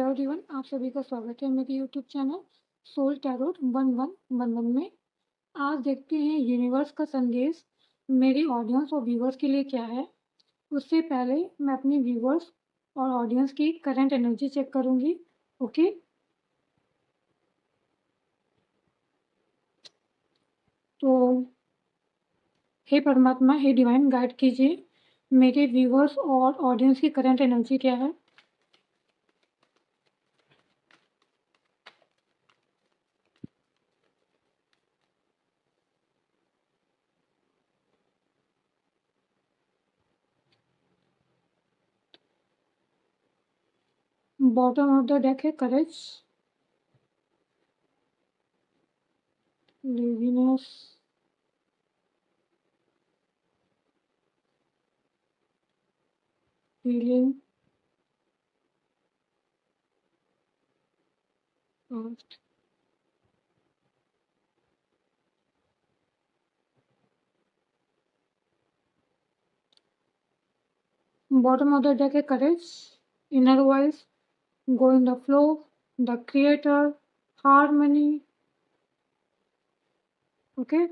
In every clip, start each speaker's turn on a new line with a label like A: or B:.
A: Everyone, आप सभी का स्वागत है मेरे यूट्यूब चैनल सोल टैरोट 1111 में। आज देखते हैं यूनिवर्स का संदेश मेरे ऑडियंस और व्यूवर्स के लिए क्या है। उससे पहले मैं अपनी व्यूवर्स और ऑडियंस की करंट एनर्जी चेक करूंगी। ओके, तो हे परमात्मा, हे डिवाइन, गाइड कीजिए मेरे व्यूवर्स और ऑडियंस की करंट एनर्जी क्या है। बॉटम ऑफ द डेक है courage, laziness, feeling, past. Bottom of the deck है courage, inner voice, go in the flow, the creator, harmony. Okay,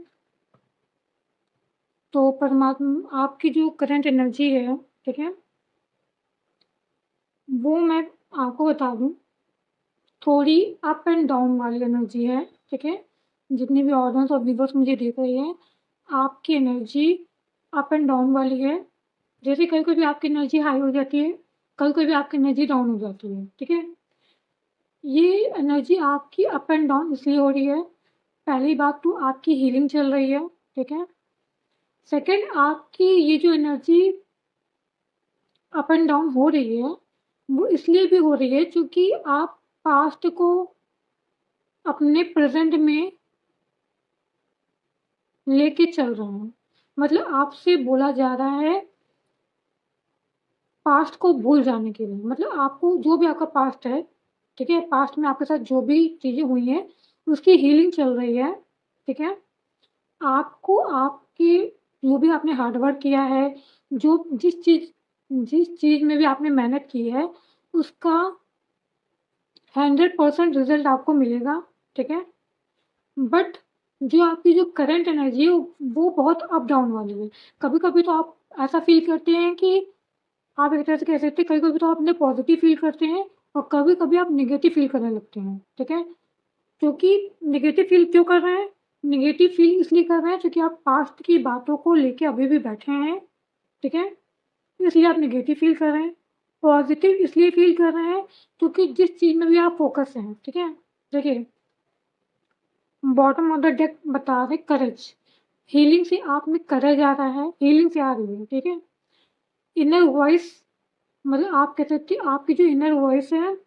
A: तो परमात्मा आपकी जो करंट एनर्जी है, ठीक है, वो मैं आपको बता दूं, थोड़ी अप एंड डाउन वाली एनर्जी है। ठीक है, जितने भी ऑडियंस और व्यूवर्स मुझे देख रहे हैं, आपकी एनर्जी अप एंड डाउन वाली है। जैसे कभी कभी आपकी एनर्जी हाई हो जाती है, कभी कभी आपकी एनर्जी डाउन हो जाती है। ठीक है, ये एनर्जी आपकी अप एंड डाउन इसलिए हो रही है। पहली बात तो आपकी हीलिंग चल रही है। ठीक है, सेकंड, आपकी ये जो एनर्जी अप एंड डाउन हो रही है, वो इसलिए भी हो रही है क्योंकि आप पास्ट को अपने प्रेजेंट में लेके चल रहे हैं। मतलब आपसे बोला जा रहा है पास्ट को भूल जाने के लिए। मतलब आपको जो भी आपका पास्ट है, ठीक है, पास्ट में आपके साथ जो भी चीज़ें हुई हैं, उसकी हीलिंग चल रही है। ठीक है, आपको आपके जो भी आपने हार्ड वर्क किया है, जो जिस चीज़ में भी आपने मेहनत की है, उसका 100% रिजल्ट आपको मिलेगा। ठीक है, बट जो आपकी जो करंट एनर्जी है वो बहुत अप डाउन वाली है। कभी कभी तो आप ऐसा फील करते हैं कि आप एक तरह से कह सकते हैं, कभी कभी तो आप अपने पॉजिटिव फील करते हैं और कभी कभी आप निगेटिव फील करने लगते हैं। ठीक है, क्योंकि निगेटिव फील क्यों कर रहे हैं? निगेटिव फील इसलिए कर रहे हैं क्योंकि आप पास्ट की बातों को लेके अभी भी बैठे हैं। ठीक है, इसलिए आप नेगेटिव फील कर रहे हैं। पॉजिटिव इसलिए फील कर रहे हैं क्योंकि जिस चीज़ में भी आप फोकस हैं। ठीक है, देखिए, बॉटम ऑफ द डेक बता रहे करेज, हीलिंग से आप में करेज आ रहा है, हीलिंग से आ रही है। ठीक है, इनर वॉइस, मतलब आप कह सकते हैं आपकी जो इनर वॉइस है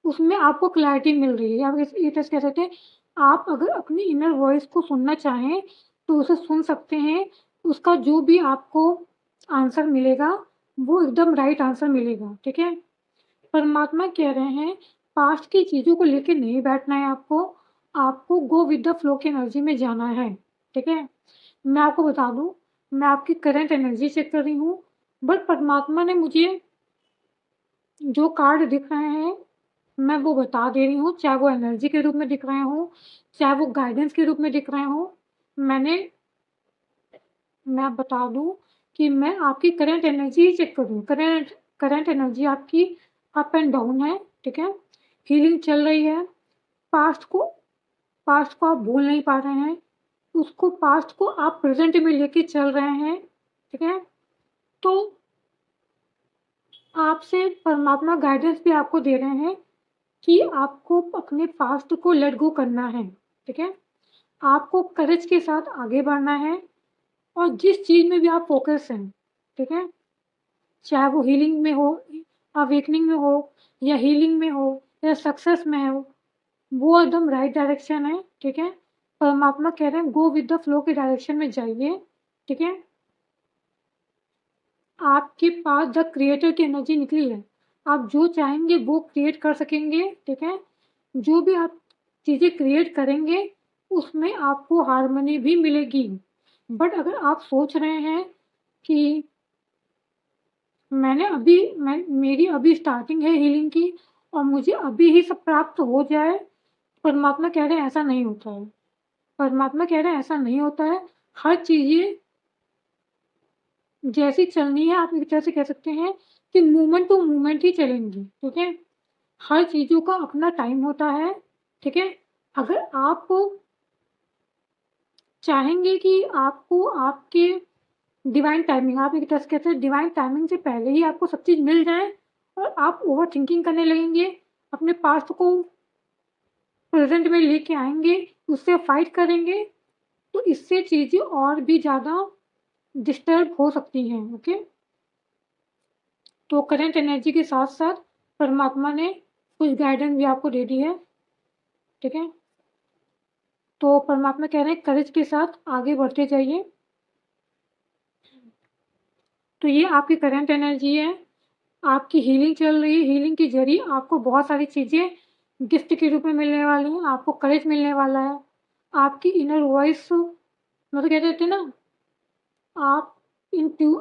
A: उसमें आपको क्लैरिटी मिल रही है। आप ये कह सकते हैं, आप अगर अपनी इनर वॉइस को सुनना चाहें तो उसे सुन सकते हैं। उसका जो भी आपको आंसर मिलेगा वो एकदम राइट आंसर मिलेगा। ठीक है, परमात्मा कह रहे हैं पास्ट की चीज़ों को लेके नहीं बैठना है आपको, आपको गो विद द फ्लो की एनर्जी में जाना है। ठीक है, मैं आपको बता दूं, मैं आपकी करंट एनर्जी चेक कर रही हूँ, बट परमात्मा ने मुझे जो कार्ड दिख रहे हैं मैं वो बता दे रही हूँ, चाहे वो एनर्जी के रूप में दिख रहे हों, चाहे वो गाइडेंस के रूप में दिख रहे हों। मैं बता दूं कि मैं आपकी करंट एनर्जी ही चेक कर रही हूँ। करंट एनर्जी आपकी अप एंड डाउन है। ठीक है, हीलिंग चल रही है। पास्ट को पास्ट को आप भूल नहीं पा रहे हैं, उसको पास्ट को आप प्रेजेंट में लेके चल रहे हैं। ठीक है, तो आपसे परमात्मा गाइडेंस भी आपको दे रहे हैं कि आपको अपने पास्ट को लेट गो करना है। ठीक है, आपको करेज के साथ आगे बढ़ना है और जिस चीज़ में भी आप फोकस हैं, ठीक है, चाहे वो हीलिंग में हो, अवेकनिंग में हो, या हीलिंग में हो, या सक्सेस में हो, वो एकदम राइट डायरेक्शन है। ठीक है, परमात्मा कह रहे हैं गो विद द फ्लो के डायरेक्शन में जाइए। ठीक है, आपके पास द क्रिएटर की एनर्जी निकली है, आप जो चाहेंगे वो क्रिएट कर सकेंगे। ठीक है, जो भी आप चीज़ें क्रिएट करेंगे उसमें आपको हार्मनी भी मिलेगी। बट अगर आप सोच रहे हैं कि मेरी अभी स्टार्टिंग है हीलिंग की और मुझे अभी ही सब प्राप्त हो जाए। परमात्मा कह रहे हैं ऐसा नहीं होता है। परमात्मा कह रहे हैं ऐसा नहीं होता है। हर चीज़ें जैसी चलनी है, आप एक तरह से कह सकते हैं कि मूवमेंट टू मूवमेंट ही चलेंगी, ठीक है? हर चीज़ों का अपना टाइम होता है, ठीक है? अगर आप चाहेंगे कि आपको आपके डिवाइन टाइमिंग, आप एक तरह से कहते हैं डिवाइन टाइमिंग से पहले ही आपको सब चीज़ मिल जाए और आप ओवरथिंकिंग करने लगेंगे, अपने पास्ट को प्रेज़ेंट में लेके आएँगे, उससे फाइट करेंगे, तो इससे चीज़ें और भी ज़्यादा डिस्टर्ब हो सकती हैं, ओके? तो करंट एनर्जी के साथ-साथ परमात्मा ने कुछ गाइडेंस भी आपको दे दी है, ठीक है? तो परमात्मा कह रहे हैं करेज के साथ आगे बढ़ते जाइए। तो ये आपकी करंट एनर्जी है, आपकी हीलिंग चल रही है, हीलिंग के ज़रिए आपको बहुत सारी चीज़ें गिफ्ट के रूप में मिलने वाली हैं, आपको करेज मिलने वाला है, आपकी इनर वॉइस मतलब क्या कहते हैं ना, आप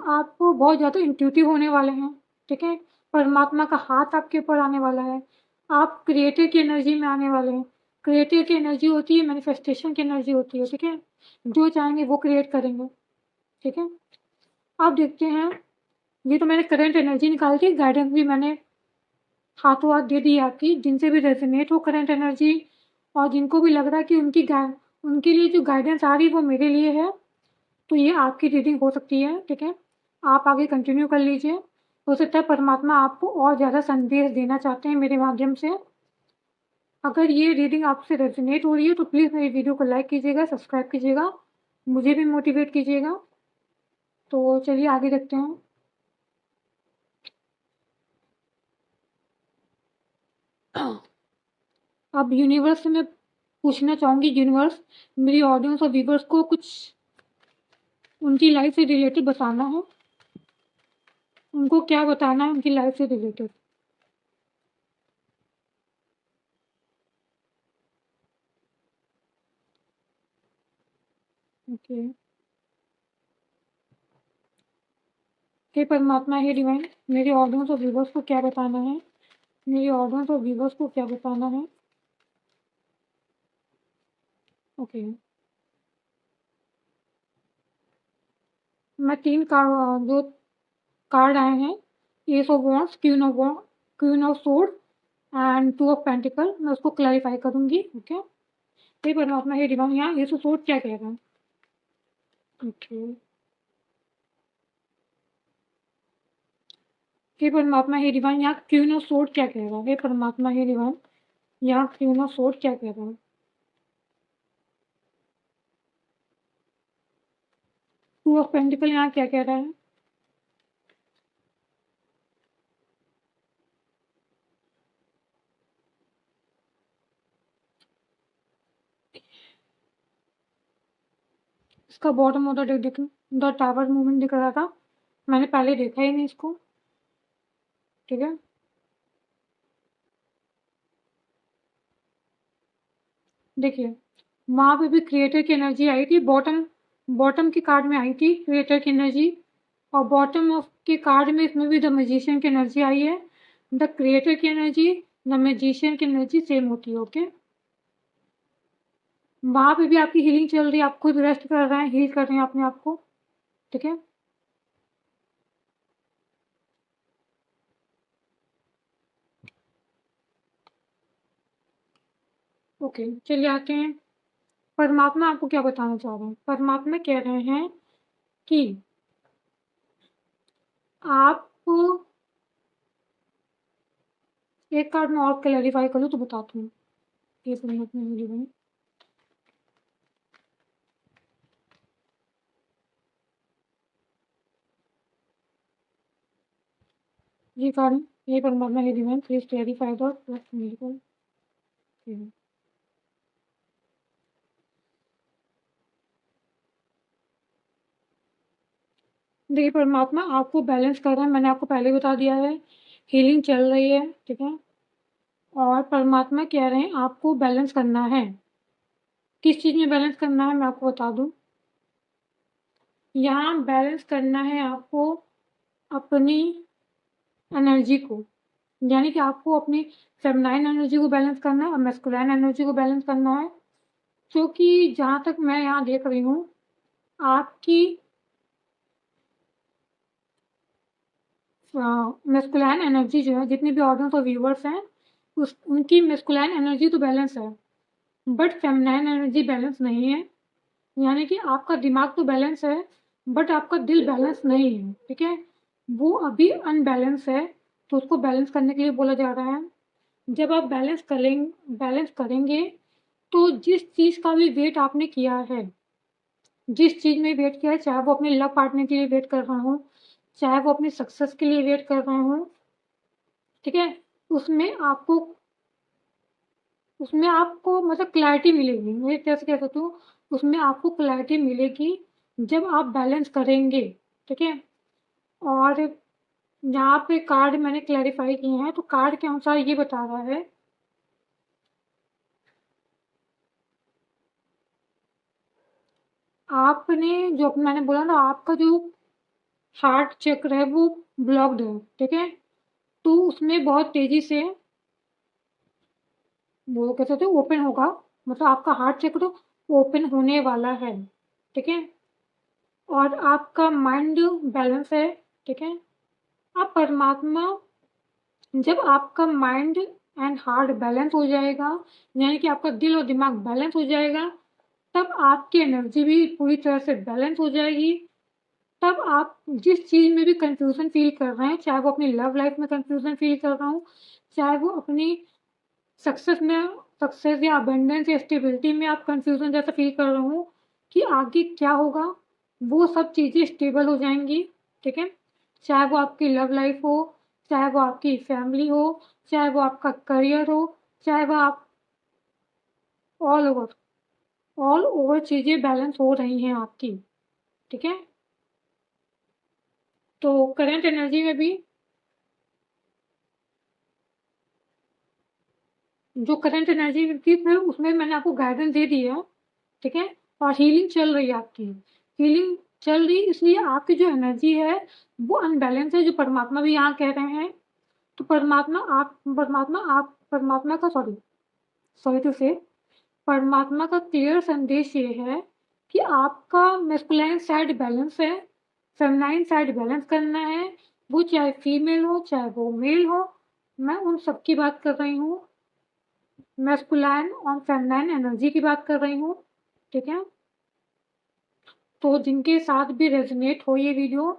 A: आप बहुत ज़्यादा इंट्यूटिव होने वाले हैं, ठीक है? परमात्मा का हाथ आपके ऊपर आने वाला है, आप क्रिएटर की एनर्जी में आने वाले हैं। क्रिएटर की एनर्जी होती है, मैनिफेस्टेशन की एनर्जी होती है, ठीक है? जो चाहेंगे वो क्रिएट करेंगे, ठीक है? अब देखते हैं, ये तो मैंने करंट एनर्जी निकाल दी, गाइडेंस भी मैंने हाथों हाथ दे दी आपकी, जिनसे भी रेजोनेट हो करंट एनर्जी और जिनको भी लग रहा है कि उनके लिए जो गाइडेंस आ रही है वो मेरे लिए है, तो ये आपकी रीडिंग हो सकती है, ठीक है? आप आगे कंटिन्यू कर लीजिए। हो सकता है परमात्मा आपको और ज़्यादा संदेश देना चाहते हैं मेरे माध्यम से। अगर ये रीडिंग आपसे रेजोनेट हो रही है तो प्लीज़ मेरी वीडियो को लाइक कीजिएगा, सब्सक्राइब कीजिएगा, मुझे भी मोटिवेट कीजिएगा। तो चलिए आगे देखते हैं। अब यूनिवर्स से मैं पूछना चाहूँगी, यूनिवर्स मेरी ऑडियंस और व्यूवर्स को कुछ उनकी लाइफ से रिलेटेड बताना है। उनको क्या बताना है उनकी लाइफ से रिलेटेड? ओके। हे परमात्मा, हे डिवाइन, मेरे ऑडियंस और व्यूवर्स को क्या बताना है? मेरे ऑडियंस और व्यूवर्स को क्या बताना है? ओके। मैं 3 जो कार्ड आए हैं, S of wands, queen of swords and 2 of pentacle, मैं उसको क्लैरिफाई करूँगी, ओके? हे परमात्मा, हे डिवाइन, यहाँ एस ऑफ सोर्ड क्या कह रहा है? ओके। हे परमात्मा, हे डिवाइन, यहाँ क्वीन ऑफ सोर्ड क्या कह रहा है? हे परमात्मा, हे डिवाइन, यहाँ क्वीन ऑफ सोर्ड क्या कह रहा है? 2 ऑफ पेंटिकल यहाँ क्या कह रहा है? इसका बॉटम ऑफ द डेक देखो, द टावर मूवमेंट दिख रहा था, मैंने पहले देखा ही नहीं इसको, ठीक है? देखिए, वहाँ पे भी क्रिएटर की एनर्जी आई थी, बॉटम बॉटम के कार्ड में आई थी क्रिएटर की एनर्जी, और बॉटम ऑफ के कार्ड में इसमें भी द मैजिशियन की एनर्जी आई है। द क्रिएटर की एनर्जी, द मैजिशियन की एनर्जी सेम होती है, ओके? वहाँ पे भी आपकी हीलिंग चल रही है, आप खुद रेस्ट कर रहे हैं, हील कर रहे हैं अपने आप को, ठीक है? ओके, चलिए आते हैं, परमात्मा आपको क्या बताना चाह रहे हैं? परमात्मा कह रहे हैं कि आपको एक कार्ड में और क्लैरिफाई करूँ तो बताती हूँ। ये परमात्मा मेरी बहन, ये कार्ड, ये परमात्मा मेरी बहन, प्लीज क्लैरिफाई द मेडिकल। देखिए परमात्मा आपको बैलेंस कर रहे हैं, मैंने आपको पहले बता दिया है, हीलिंग चल रही है, ठीक है? और परमात्मा कह रहे हैं आपको बैलेंस करना है। किस चीज़ में बैलेंस करना है मैं आपको बता दूँ। यहाँ बैलेंस करना है आपको अपनी एनर्जी को, यानी कि आपको अपनी फेमिनाइन एनर्जी को बैलेंस करना है और मैस्कुलाइन एनर्जी को बैलेंस करना है। क्योंकि जहाँ तक मैं यहाँ देख रही हूँ, आपकी मैस्कुलाइन एनर्जी जो है, जितने भी ऑडियंस और व्यूअर्स हैं, उनकी मैस्कुलाइन एनर्जी तो बैलेंस है, बट फेमिनाइन एनर्जी बैलेंस नहीं है। यानी कि आपका दिमाग तो बैलेंस है, बट आपका दिल बैलेंस नहीं है, ठीक है? वो अभी अनबैलेंस है, तो उसको बैलेंस करने के लिए बोला जा रहा है। जब आप बैलेंस करेंगे, तो जिस चीज़ का भी वेट आपने किया है, जिस चीज़ में वेट किया है, चाहे वो अपने लव पार्टनर के लिए वेट कर रहा हूँ, चाहे वो अपनी सक्सेस के लिए वेट कर रहा हूँ, ठीक है? उसमें आपको उसमें आपको मतलब क्लैरिटी मिलेगी। मैं कैसे कह सकती हूँ, उसमें आपको क्लैरिटी मिलेगी जब आप बैलेंस करेंगे, ठीक है? और यहाँ पे कार्ड मैंने क्लैरिफाई किए हैं, तो कार्ड के अनुसार ये बता रहा है, आपने जो मैंने बोला ना, आपका जो हार्ट चक्र है वो ब्लॉक्ड है, ठीक है? तो उसमें बहुत तेजी से वो कह सकते हो ओपन होगा, मतलब आपका हार्ट चक्र ओपन होने वाला है, ठीक है? और आपका माइंड बैलेंस है, ठीक है? आप परमात्मा, जब आपका माइंड एंड हार्ट बैलेंस हो जाएगा, यानी कि आपका दिल और दिमाग बैलेंस हो जाएगा, तब आपकी एनर्जी भी पूरी तरह से बैलेंस हो जाएगी। तब आप जिस चीज़ में भी कंफ्यूजन फील कर रहे हैं, चाहे वो अपनी लव लाइफ में कंफ्यूजन फील कर रहा हूँ, चाहे वो अपनी सक्सेस में सक्सेस या अबंडेंस या स्टेबिलिटी में आप कंफ्यूजन जैसा फील कर रहा हूँ कि आगे क्या होगा, वो सब चीज़ें स्टेबल हो जाएंगी, ठीक है? चाहे वो आपकी लव लाइफ हो, चाहे वो आपकी फैमिली हो, चाहे वो आपका करियर हो, चाहे वो आप ऑल ओवर ऑल ओवर चीज़ें बैलेंस हो रही हैं आपकी, ठीक है? तो करंट एनर्जी में भी जो करंट एनर्जी थी, फिर उसमें मैंने आपको गाइडेंस दे दी है, ठीक है? और हीलिंग चल रही है आपकी, हीलिंग चल रही, इसलिए आपकी जो एनर्जी है वो अनबैलेंस है, जो परमात्मा भी यहाँ कह रहे हैं। तो परमात्मा का सॉरी सॉरी टू से परमात्मा का क्लियर संदेश ये है कि आपका मैस्कुलाइन साइड बैलेंस है, फेमिनाइन साइड बैलेंस करना है, वो चाहे फीमेल हो चाहे वो मेल हो। मैं उन सब की बात कर रही हूँ, मैस्कुलाइन और फेमिनाइन एनर्जी की बात कर रही हूँ, ठीक है? तो जिनके साथ भी रेजोनेट हो ये वीडियो,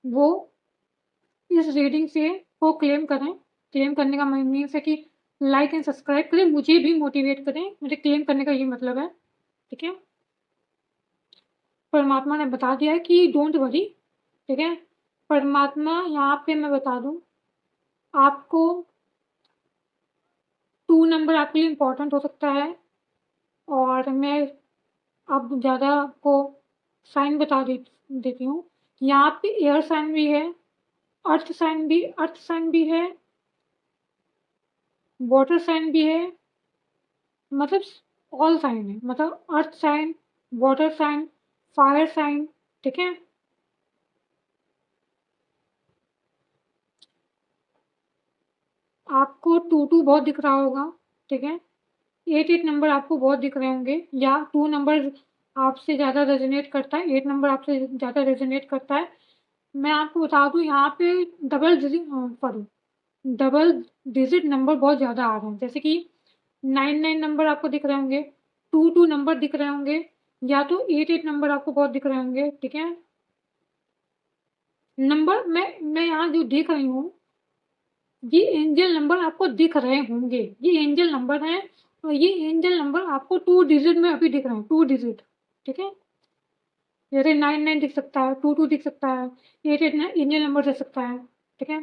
A: वो इस रीडिंग से को क्लेम करें। क्लेम करने का मीन्स है कि लाइक एंड सब्सक्राइब करें, मुझे भी मोटिवेट करें, मेरे क्लेम करने का ये मतलब है, ठीक है? परमात्मा ने बता दिया है कि डोंट वरी, ठीक है? परमात्मा यहाँ पे मैं बता दूँ आपको, 2 नंबर आपके लिए इम्पोर्टेंट हो सकता है, और मैं अब ज़्यादा आपको साइन बता देती हूँ। यहाँ पे एयर साइन भी है, अर्थ साइन भी है, वाटर साइन भी है, मतलब ऑल साइन है, मतलब earth sign, water sign, fire sign, ठीक है? आपको 2 बहुत दिख रहा होगा, ठीक है? 8 नंबर आपको बहुत दिख रहे होंगे, या 2 नंबर आपसे ज़्यादा रेजोनेट करता है, 8 नंबर आपसे ज़्यादा रेजोनेट करता है। मैं आपको बता दूँ, यहाँ पे सॉरी डबल डिजिट नंबर बहुत ज़्यादा आ रहे हैं, जैसे कि 9 नंबर आपको दिख रहे होंगे, 2 नंबर दिख रहे होंगे, या तो 8 नंबर आपको बहुत दिख रहे होंगे, ठीक है? नंबर मैं यहाँ जो देख रही हूँ, ये एंजल नंबर आपको दिख रहे होंगे, ये एंजल नंबर हैं, और ये एंजल नंबर आपको 2 डिजिट में अभी दिख रहे हैं, 2 डिजिट, ठीक है? जैसे 9 दिख सकता है, 2 दिख सकता है, 8 एंजल नंबर दे सकता है, ठीक है?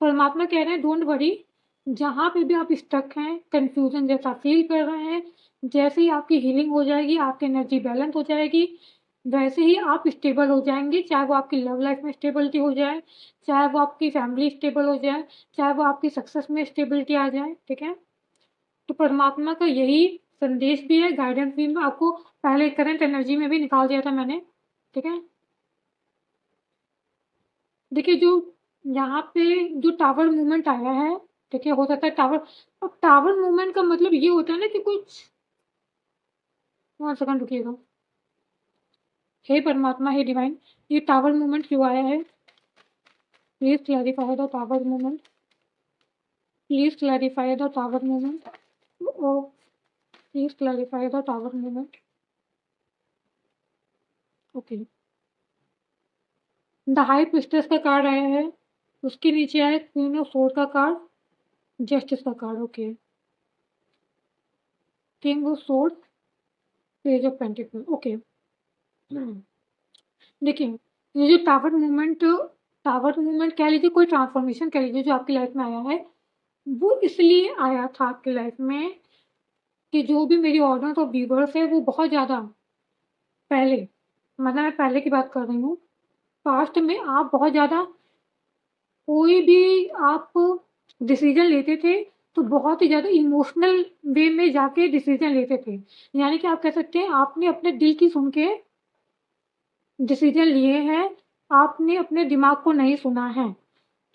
A: परमात्मा कह रहे हैं डोंट वरी, जहाँ पे भी आप स्टक हैं, कंफ्यूजन जैसा फील कर रहे हैं, जैसे ही आपकी हीलिंग हो जाएगी, आपकी एनर्जी बैलेंस हो जाएगी, वैसे ही आप स्टेबल हो जाएंगे, चाहे वो आपकी लव लाइफ में स्टेबिलिटी हो जाए, चाहे वो आपकी फैमिली स्टेबल हो जाए, चाहे वो आपकी सक्सेस में स्टेबिलिटी आ जाए, ठीक है? तो परमात्मा का यही संदेश भी है, गाइडेंस भी। मैं आपको पहले करंट एनर्जी में भी निकाल दिया था मैंने, ठीक है? देखिए जो यहाँ पे जो टावर मूवमेंट आया है, ठीक है, हो सकता है टावर, अब टावर मूवमेंट का मतलब ये होता है ना कि कुछ, 1 सेकंड रुकिएगा। हे परमात्मा, हे डिवाइन, ये टावर मूवमेंट क्यों आया है? Please clarify the tower movement, please clarify the tower movement, oh please clarify the tower movement. Okay, the high priestess का कार्ड आया है, उसके नीचे आया क्वीन ऑफ सोर्ड का कार्ड, जस्टिस का card. Okay, king of sword, page of pentacle. Okay, देखिए ये जो टावर मूवमेंट कह लीजिए, कोई ट्रांसफॉर्मेशन कह लीजिए जो आपकी लाइफ में आया है, वो इसलिए आया था आपकी लाइफ में कि जो भी मेरी ऑडियंस और व्यूवर्स है वो बहुत ज़्यादा पहले, मतलब मैं पहले की बात कर रही हूँ, पास्ट में आप बहुत ज़्यादा कोई भी आप डिसीजन लेते थे तो बहुत ही ज़्यादा इमोशनल वे में जाके डिसीजन लेते थे। यानी कि आप कह सकते हैं आपने अपने दिल की सुन के डिसीजन लिए हैं, आपने अपने दिमाग को नहीं सुना है।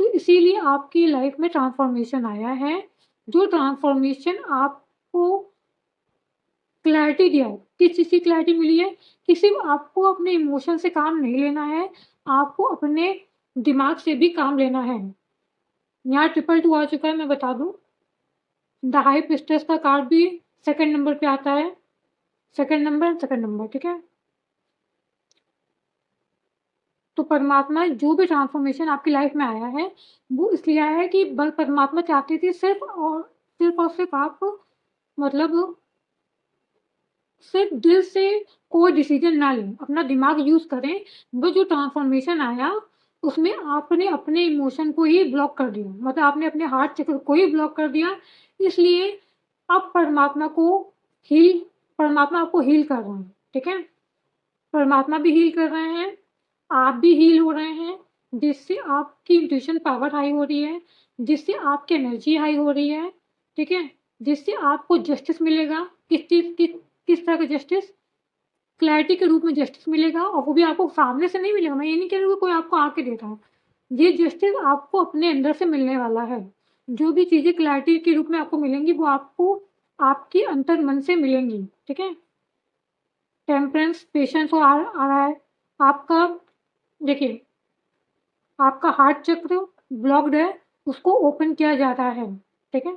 A: तो इसीलिए आपकी लाइफ में ट्रांसफॉर्मेशन आया है। जो ट्रांसफॉर्मेशन आपको क्लैरिटी दिया है, किस चीज़ की क्लैरिटी मिली है कि सिर्फ आपको अपने इमोशन से काम नहीं लेना है, आपको अपने दिमाग से भी काम लेना है। यहाँ 222 आ चुका है, मैं बता दूँ। द हाई प्रिस्टेस का कार्ड भी सेकंड नंबर पे आता है, सेकंड नंबर, ठीक है। तो परमात्मा जो भी ट्रांसफॉर्मेशन आपकी लाइफ में आया है वो इसलिए आया है कि परमात्मा चाहती थी सिर्फ और सिर्फ आप, मतलब सिर्फ दिल से कोई डिसीजन ना लें, अपना दिमाग यूज करें। वो जो ट्रांसफॉर्मेशन आया उसमें आपने अपने इमोशन को ही ब्लॉक कर दिया, मतलब आपने अपने हार्ट चक्र को ही ब्लॉक कर दिया। इसलिए अब हील परमात्मा आपको हील कर रहे हैं, ठीक है। परमात्मा भी हील कर रहे हैं, आप भी हील हो रहे हैं, जिससे आपकी इंट्यूशन पावर हाई हो रही है, जिससे आपकी एनर्जी हाई हो रही है, ठीक है। जिससे आपको जस्टिस मिलेगा। किस तरह का जस्टिस? क्लैरिटी के रूप में जस्टिस मिलेगा, और वो भी आपको सामने से नहीं मिलेगा। मैं ये नहीं कह रही हूँ कोई आपको आके देता है, ये जस्टिस आपको अपने अंदर से मिलने वाला है। जो भी चीज़ें क्लैरिटी के रूप में आपको मिलेंगी वो आपको आपके अंतर मन से मिलेंगी, ठीक है। टेम्परेंस, पेशेंस और आ रहा है आपका। देखिए आपका हार्ट चक्र ब्लॉक्ड है, उसको ओपन किया जा रहा है, ठीक है।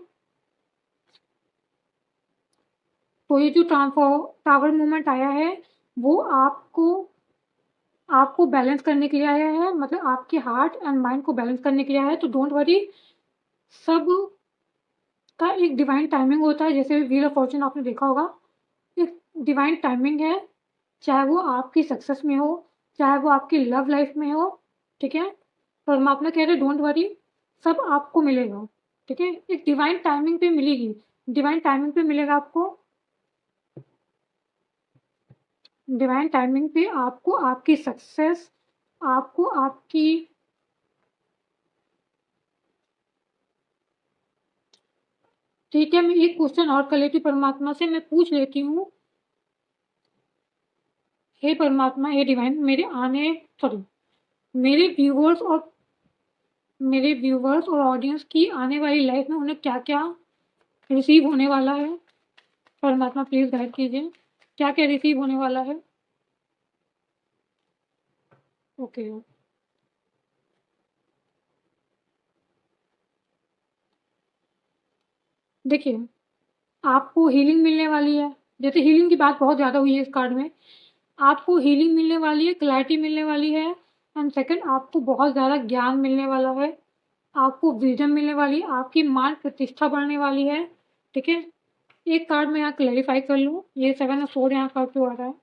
A: तो ये जो टावर मूवमेंट आया है वो आपको बैलेंस करने के लिए आया है, मतलब आपके हार्ट एंड माइंड को बैलेंस करने के लिए आया है। तो डोंट वरी, सब का एक डिवाइन टाइमिंग होता है। जैसे व्हील ऑफ फॉर्चून आपने देखा होगा, एक डिवाइन टाइमिंग है, चाहे वो आपकी सक्सेस में हो, चाहे वो आपकी लव लाइफ में हो, ठीक है। परमात्मा कह रहे डोंट वरी, सब आपको मिलेगा, ठीक है। एक डिवाइन टाइमिंग पे मिलेगी, डिवाइन टाइमिंग पे मिलेगा आपको। डिवाइन टाइमिंग पे आपको आपकी सक्सेस, आपको आपकी, ठीक है। मैं एक क्वेश्चन और कर लेती हूँ परमात्मा से, मैं पूछ लेती हूँ। हे परमात्मा, हे डिवाइन, सॉरी, मेरे व्यूवर्स और ऑडियंस की आने वाली लाइफ में उन्हें क्या क्या रिसीव होने वाला है? परमात्मा प्लीज गाइड कीजिए, क्या क्या रिसीव होने वाला है? ओके, देखिए आपको हीलिंग मिलने वाली है। जैसे हीलिंग की बात बहुत ज़्यादा हुई है इस कार्ड में, आपको हीलिंग मिलने वाली है, क्लैरिटी मिलने वाली है, एंड सेकंड आपको बहुत ज़्यादा ज्ञान मिलने वाला है, आपको विजडम मिलने वाली है, आपकी मान प्रतिष्ठा बढ़ने वाली है, ठीक है। एक कार्ड मैं यहाँ क्लैरिफाई कर लूँ, ये 7 ऑफ सोर्ड यहाँ कार्ड पे आ रहा है।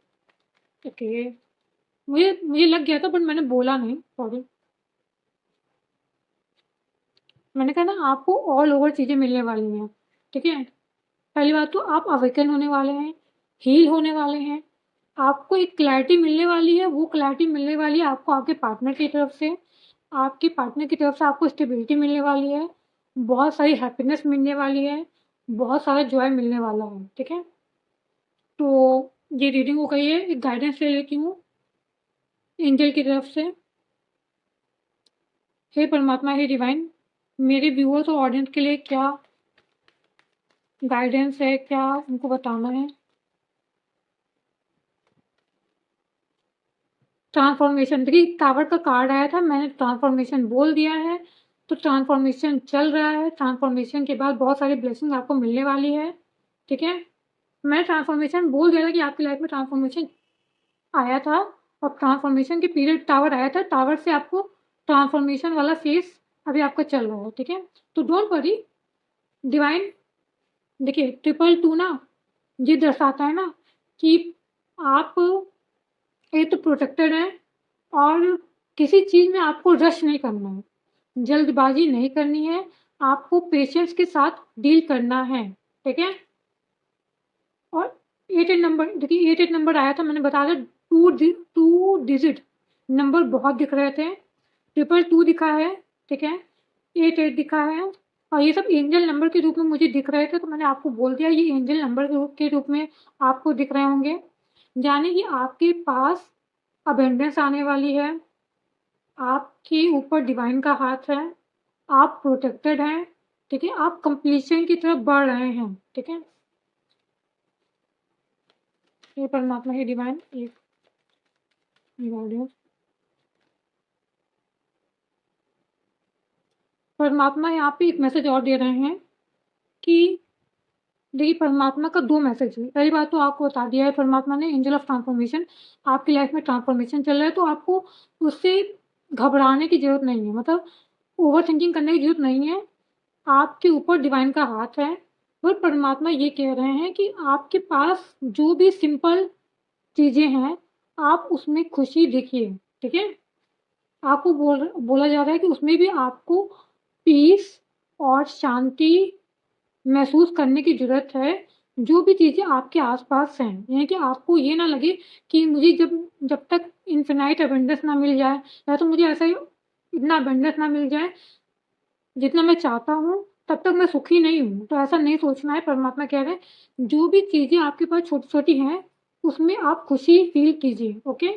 A: ओके, मुझे मुझे लग गया था बट मैंने बोला नहीं, सॉरी। मैंने कहा ना आपको ऑल ओवर चीज़ें मिलने वाली हैं, ठीक है। पहली बात तो आप अवेकन होने वाले हैं, हील होने वाले हैं, आपको एक क्लैरिटी मिलने वाली है। वो क्लैरिटी मिलने वाली है आपको आपके पार्टनर की तरफ से, आपके पार्टनर की तरफ से आपको स्टेबिलिटी मिलने वाली है, बहुत सारी हैप्पीनेस मिलने वाली है, बहुत सारा जॉय मिलने वाला है, ठीक है। तो ये रीडिंग हो गई है, एक गाइडेंस ले लेती हूँ एंजल की तरफ से। हे परमात्मा, हे डिवाइन, मेरे व्यूअर्स और ऑडियंस के लिए क्या गाइडेंस है, क्या उनको बताना है। ट्रांसफॉर्मेशन, देखिए टावर का कार्ड आया था, मैंने ट्रांसफॉर्मेशन बोल दिया है, तो ट्रांसफॉर्मेशन चल रहा है। ट्रांसफॉर्मेशन के बाद बहुत सारी ब्लेसिंग आपको मिलने वाली है, ठीक है। मैं ट्रांसफॉर्मेशन बोल दिया था कि आपकी लाइफ में ट्रांसफॉर्मेशन आया था, और ट्रांसफॉर्मेशन के पीरियड टावर आया था, टावर से आपको ट्रांसफॉर्मेशन वाला फेस अभी आपका चल रहा है, ठीक है। तो डोंट वरी डिवाइन, देखिए 222 ना ये दर्शाता है ना कि आप एक तो प्रोटेक्टेड हैं, और किसी चीज़ में आपको रश नहीं करना है, जल्दबाजी नहीं करनी है, आपको पेशेंस के साथ डील करना है, ठीक है। और 88 नंबर, देखिए 88 नंबर आया था, मैंने बताया था 2 डिजिट नंबर बहुत दिख रहे थे। 222 दिखा है, ठीक है, 88 दिखा है, और ये सब एंजल नंबर के रूप में मुझे दिख रहे थे, तो मैंने आपको बोल दिया ये एंजल नंबर के रूप में आपको दिख रहे होंगे। यानी कि आपके पास अबेंडेंस आने वाली है, आपके ऊपर डिवाइन का हाथ है, आप प्रोटेक्टेड हैं, ठीक है, आप कंप्लीशन की तरफ बढ़ रहे हैं, ठीक है। ये परमात्मा ही डिवाइन एक परमात्मा यहाँ पे एक मैसेज और दे रहे हैं कि देखिए परमात्मा का 2 मैसेज है। पहली बात तो आपको बता दिया है परमात्मा ने, एंजल ऑफ ट्रांसफॉर्मेशन, आपकी लाइफ में ट्रांसफॉर्मेशन चल रहा है, तो आपको उससे घबराने की ज़रूरत नहीं है, मतलब ओवर थिंकिंग करने की ज़रूरत नहीं है। आपके ऊपर डिवाइन का हाथ है, और परमात्मा ये कह रहे हैं कि आपके पास जो भी सिंपल चीज़ें हैं, आप उसमें खुशी देखिए, ठीक है। आपको बोला जा रहा है कि उसमें भी आपको पीस और शांति महसूस करने की ज़रूरत है, जो भी चीज़ें आपके आस-पास हैं। यानी कि आपको ये ना लगे कि मुझे जब तक इन्फिनाइट अबंडेंस ना मिल जाए, या तो मुझे ऐसा ही इतना अबंडेंस ना मिल जाए जितना मैं चाहता हूँ, तब तक मैं सुखी नहीं हूँ। तो ऐसा नहीं सोचना है, परमात्मा कह रहे हैं, जो भी चीज़ें आपके पास छोटी-छोटी हैं, उसमें आप खुशी फ़ील कीजिए, ओके?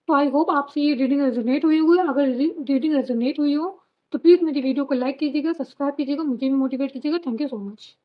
A: तो आई होप आपसे ये रीडिंग रेज़ोनेट हुई होगी। अगर रीडिंग रेज़ोनेट हुई हो, तो प्लीज़ मेरी वीडियो को लाइक कीजिएगा, सब्सक्राइब कीजिएगा, मुझे भी मोटिवेट कीजिएगा। Thank you so much.